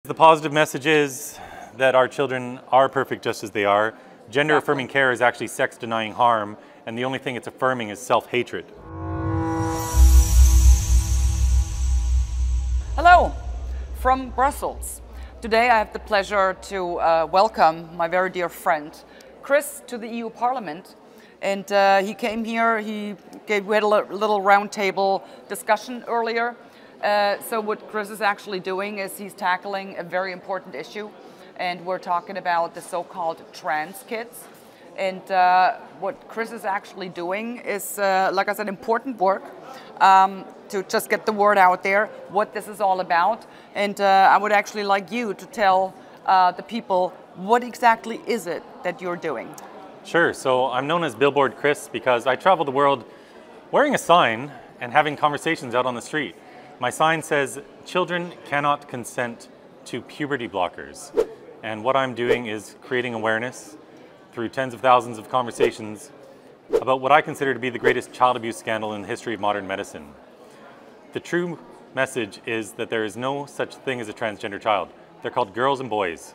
The positive message is that our children are perfect just as they are. Gender-affirming care is actually sex-denying harm, and the only thing it's affirming is self-hatred. Hello from Brussels. Today I have the pleasure to welcome my very dear friend Chris to the EU Parliament. And he came here, we had a little roundtable discussion earlier. So what Chris is actually doing is he's tackling a very important issue, and we're talking about the so-called trans kids. And what Chris is actually doing is, like I said, important work to just get the word out there, what this is all about. And I would actually like you to tell the people, what exactly is it that you're doing? Sure, so I'm known as Billboard Chris because I travel the world wearing a sign and having conversations out on the street. My sign says, "Children cannot consent to puberty blockers." And what I'm doing is creating awareness through tens of thousands of conversations about what I consider to be the greatest child abuse scandal in the history of modern medicine. The true message is that there is no such thing as a transgender child. They're called girls and boys.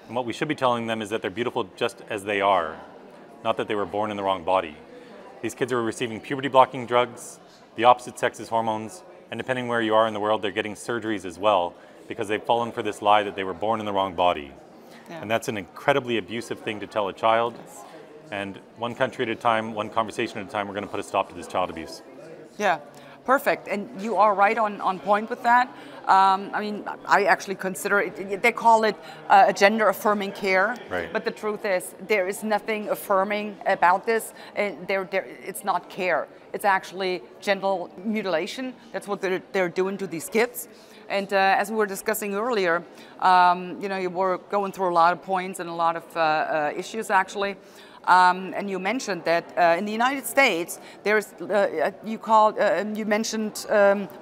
And what we should be telling them is that they're beautiful just as they are, not that they were born in the wrong body. These kids are receiving puberty blocking drugs, the opposite sex's hormones, and depending where you are in the world, they're getting surgeries as well because they've fallen for this lie that they were born in the wrong body. Yeah. And that's an incredibly abusive thing to tell a child. Yes. And one country at a time, one conversation at a time, we're going to put a stop to this child abuse. Yeah, perfect. And you are right on point with that. I mean, I actually consider it, they call it a gender-affirming care. Right. But the truth is, there is nothing affirming about this. It's not care. It's actually genital mutilation. That's what they're doing to these kids. And as we were discussing earlier, you know, you were going through a lot of points and a lot of issues actually. And you mentioned that in the United States, there's you mentioned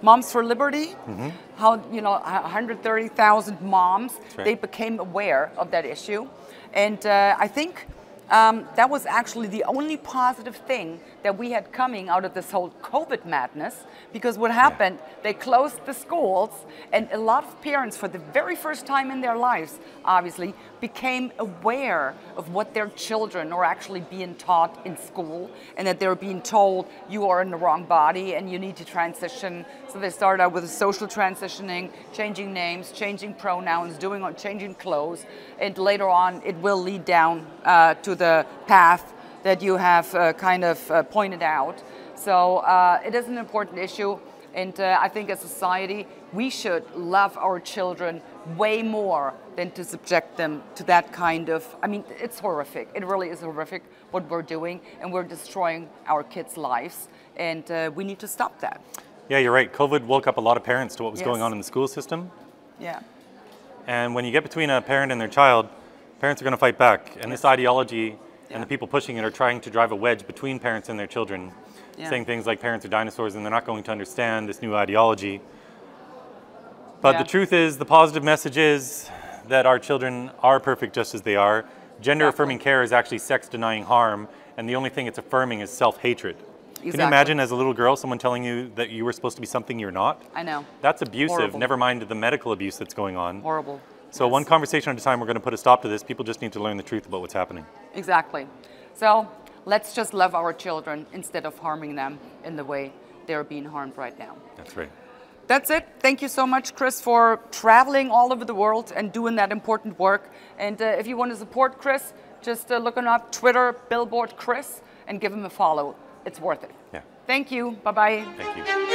Moms for Liberty. Mm-hmm. How 130,000 moms, right, they became aware of that issue, and I think that was actually the only positive thing that we had coming out of this whole COVID madness, because what happened, they closed the schools, and a lot of parents, for the very first time in their lives, obviously, became aware of what their children are actually being taught in school, and that they're being told, you are in the wrong body and you need to transition. So they started out with a social transitioning, changing names, changing pronouns, changing clothes, and later on it will lead down to the path that you have kind of pointed out. So it is an important issue, and I think as a society we should love our children way more than to subject them to that kind of, I mean, it's horrific. It really is horrific what we're doing, and we're destroying our kids' lives, and we need to stop that. Yeah, you're right. COVID woke up a lot of parents to what was going on in the school system. Yeah. And when you get between a parent and their child, parents are going to fight back, and this ideology and the people pushing it are trying to drive a wedge between parents and their children, saying things like parents are dinosaurs and they're not going to understand this new ideology. But the truth is, the positive message is that our children are perfect just as they are. Gender-affirming care is actually sex-denying harm, and the only thing it's affirming is self-hatred. Exactly. Can you imagine as a little girl someone telling you that you were supposed to be something you're not? I know. That's abusive, horrible. Never mind the medical abuse that's going on. Horrible. So one conversation at a time, we're going to put a stop to this. People just need to learn the truth about what's happening. Exactly. So let's just love our children instead of harming them in the way they're being harmed right now. That's right. That's it. Thank you so much, Chris, for traveling all over the world and doing that important work. And if you want to support Chris, just look him up, Twitter, Billboard Chris, and give him a follow. It's worth it. Yeah. Thank you. Bye-bye. Thank you.